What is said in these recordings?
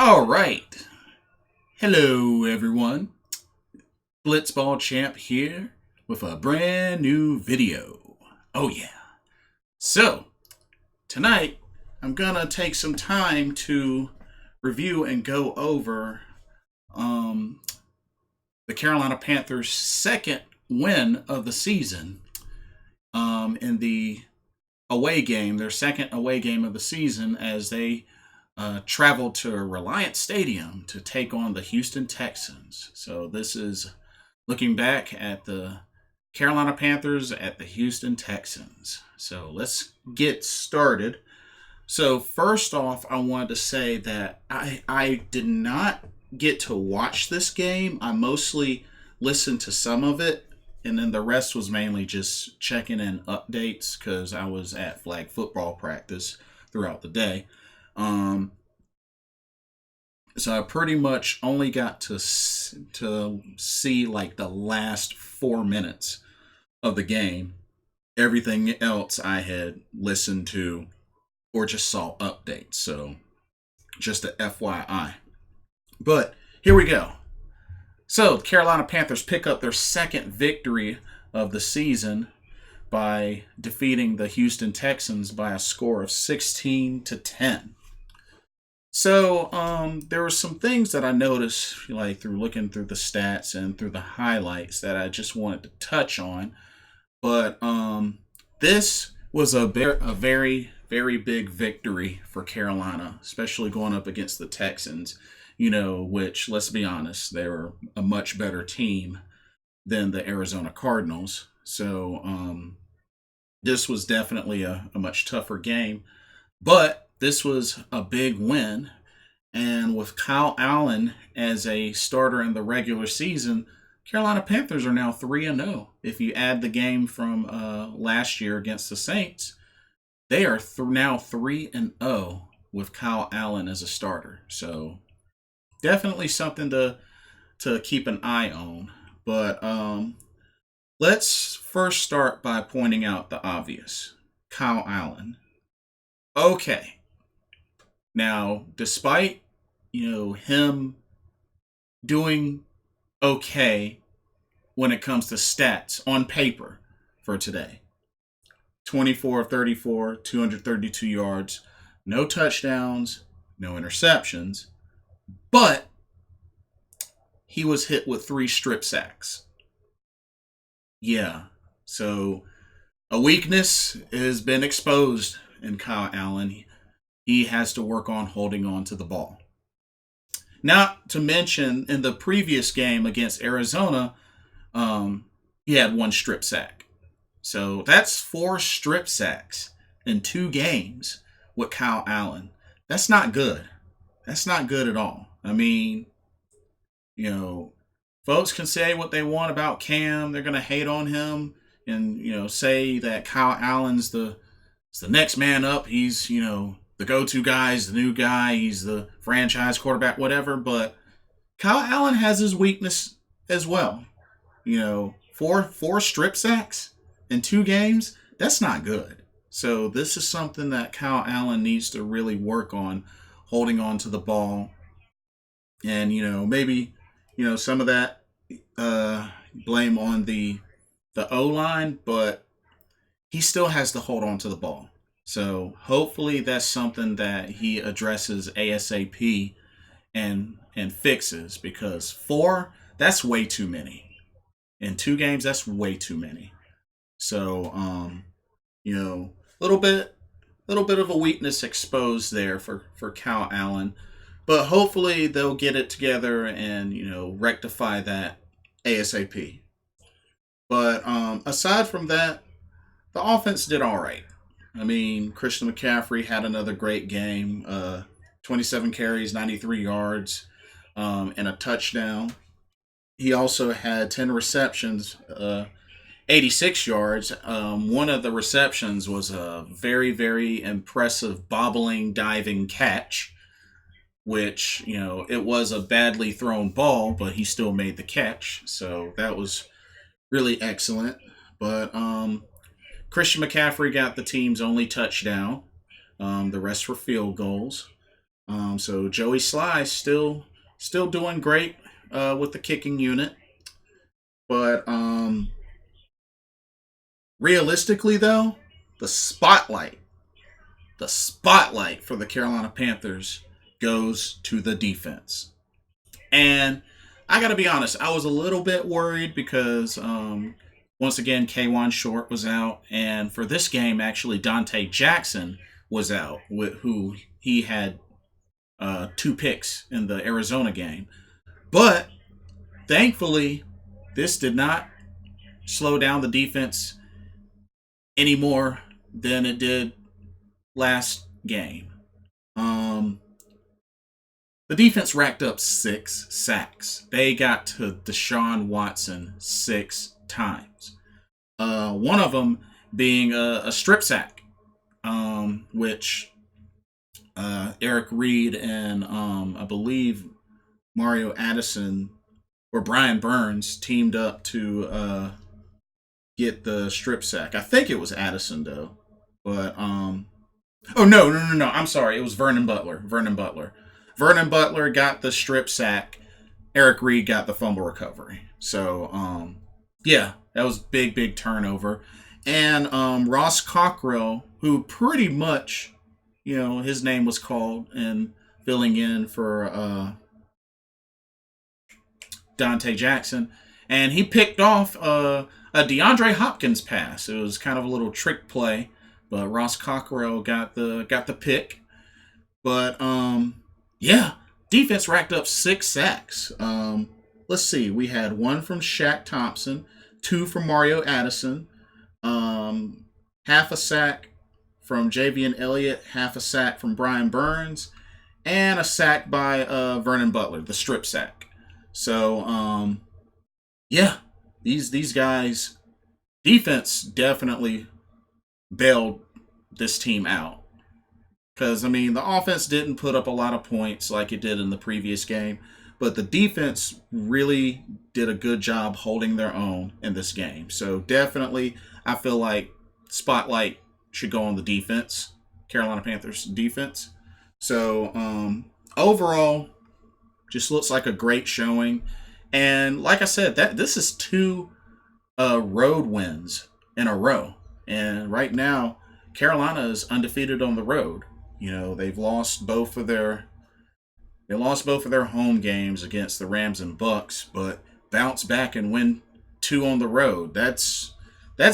All right. Hello, everyone. Blitzball Champ here with a brand new video. Oh, yeah. So, tonight, I'm going to take some time to review and go over um, the Carolina Panthers' second win of the season in the away game, their second away game of the season, as they traveled to Reliant Stadium to take on the Houston Texans. So this is looking back at the Carolina Panthers at the Houston Texans. So let's get started. So first off, I wanted to say that I did not get to watch this game. I mostly listened to some of it, and then the rest was mainly just checking in updates because I was at flag football practice throughout the day. Um, so I pretty much only got to see like the last 4 minutes of the game. Everything else I had listened to or just saw updates. So just a FYI. But here we go. So the Carolina Panthers pick up their second victory of the season by defeating the Houston Texans by a score of 16-10. So there were some things that I noticed, like through looking through the stats and through the highlights, that I just wanted to touch on. But this was a very, very big victory for Carolina, especially going up against the Texans, which, let's be honest, they were a much better team than the Arizona Cardinals. So this was definitely a much tougher game. But this was a big win. And with Kyle Allen as a starter in the regular season, Carolina Panthers are now 3-0. If you add the game from last year against the Saints, they are now 3-0 with Kyle Allen as a starter. So definitely something to keep an eye on. But let's first start by pointing out the obvious. Kyle Allen. Okay. Now, despite him doing okay when it comes to stats on paper for today, 24 of 34, 232 yards, no touchdowns, no interceptions, but he was hit with 3 strip sacks. Yeah, so a weakness has been exposed in Kyle Allen. He has to work on holding on to the ball. Not to mention, in the previous game against Arizona, he had 1 strip sack. So that's 4 strip sacks in 2 games with Kyle Allen. That's not good. That's not good at all. I mean, folks can say what they want about Cam. They're going to hate on him and, say that Kyle Allen's the next man up. He's, the go-to guy, he's the new guy, he's the franchise quarterback, whatever. But Kyle Allen has his weakness as well. Four strip sacks in 2 games, that's not good. So this is something that Kyle Allen needs to really work on, holding on to the ball. And, maybe, some of that blame on the O-line, but he still has to hold on to the ball. So hopefully that's something that he addresses ASAP and fixes, because 4, that's way too many. In 2 games, that's way too many. So little bit of a weakness exposed there for Kyle Allen. But hopefully they'll get it together and rectify that ASAP. But aside from that, the offense did all right. I mean, Christian McCaffrey had another great game. 27 carries, 93 yards, and a touchdown. He also had 10 receptions, 86 yards. One of the receptions was a very, very impressive bobbling, diving catch, which, it was a badly thrown ball, but he still made the catch. So that was really excellent. But Christian McCaffrey got the team's only touchdown. The rest were field goals. So Joey Sly still doing great with the kicking unit, but realistically though, the spotlight the spotlight for the Carolina Panthers goes to the defense. And I got to be honest, I was a little bit worried because once again, K'Wan Short was out. And for this game, actually, Dante Jackson was out, who he had 2 picks in the Arizona game. But thankfully, this did not slow down the defense any more than it did last game. The defense racked up 6 sacks. They got to Deshaun Watson 6 times. One of them being a strip sack, which Eric Reed and I believe Mario Addison or Brian Burns teamed up to get the strip sack. I think it was Addison though, but oh no! I'm sorry. It was Vernon Butler. Vernon Butler got the strip sack. Eric Reed got the fumble recovery. So yeah, that was big turnover. And Ross Cockrell, who pretty much, his name was called and filling in for Dante Jackson, and he picked off a DeAndre Hopkins pass. It was kind of a little trick play, but Ross Cockrell got the pick. But yeah, defense racked up 6 sacks. Let's see, we had 1 from Shaq Thompson, 2 from Mario Addison, half a sack from Javian Elliott, half a sack from Brian Burns, and a sack by Vernon Butler, the strip sack. So yeah, these guys, defense definitely bailed this team out. Because, the offense didn't put up a lot of points like it did in the previous game, but the defense really did a good job holding their own in this game. So definitely, I feel like spotlight should go on the defense, Carolina Panthers defense. So overall, just looks like a great showing. And like I said, this is 2 road wins in a row. And right now, Carolina is undefeated on the road. They've lost both of their home games against the Rams and Bucks, but bounce back and win 2 on the road. That's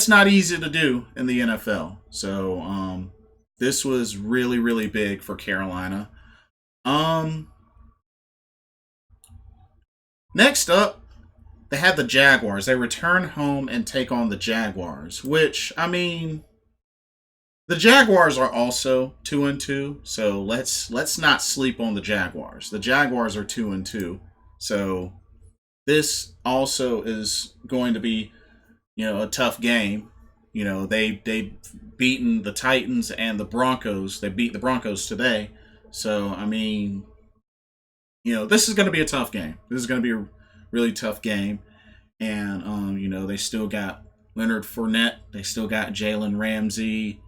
not easy to do in the NFL. So this was really big for Carolina. Next up, they had the Jaguars. They return home and take on the Jaguars, which the Jaguars are also 2-2, so let's not sleep on the Jaguars. The Jaguars are 2-2, so this also is going to be, a tough game. They've beaten the Titans and the Broncos. They beat the Broncos today, so this is going to be a tough game. This is going to be a really tough game, and they still got Leonard Fournette. They still got Jalen Ramsey.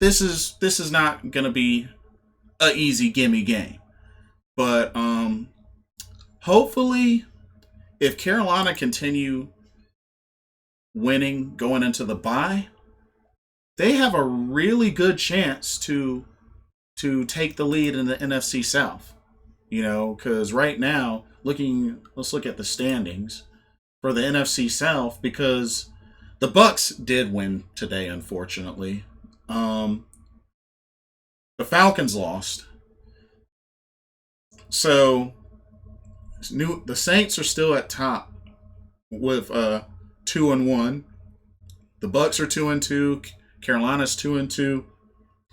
This is not going to be an easy gimme game. But hopefully, if Carolina continue winning going into the bye, they have a really good chance to take the lead in the NFC South. Because right now, let's look at the standings for the NFC South, because the Bucks did win today, unfortunately. The Falcons lost. So the Saints are still at top with 2-1. The Bucks are 2-2. Carolina's 2-2.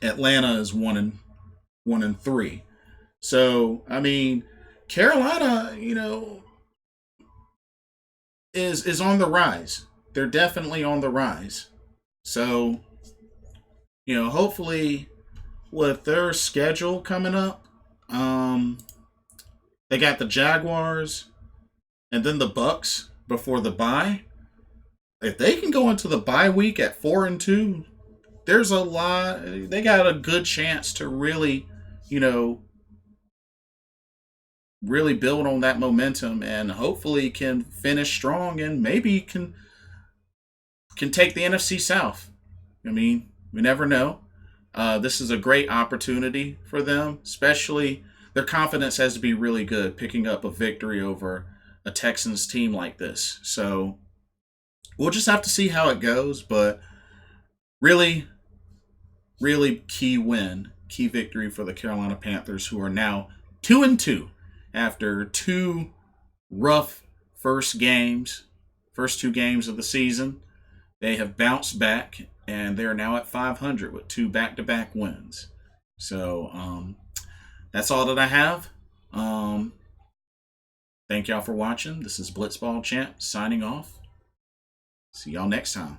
Atlanta is 1-3. So Carolina, is on the rise. They're definitely on the rise. So, hopefully with their schedule coming up, they got the Jaguars and then the Bucks before the bye. If they can go into the bye week at 4-2, there's a lot. They got a good chance to really you know, really build on that momentum and hopefully can finish strong and maybe can take the NFC South. I mean, we never know. This is a great opportunity for them, especially their confidence has to be really good picking up a victory over a Texans team like this. So we'll just have to see how it goes, but really, really key win, key victory for the Carolina Panthers, who are now 2-2 after two rough first two games of the season. They have bounced back and they're now at 500 with two back-to-back wins. So that's all that I have. Thank y'all for watching. This is Blitzball Champ signing off. See y'all next time.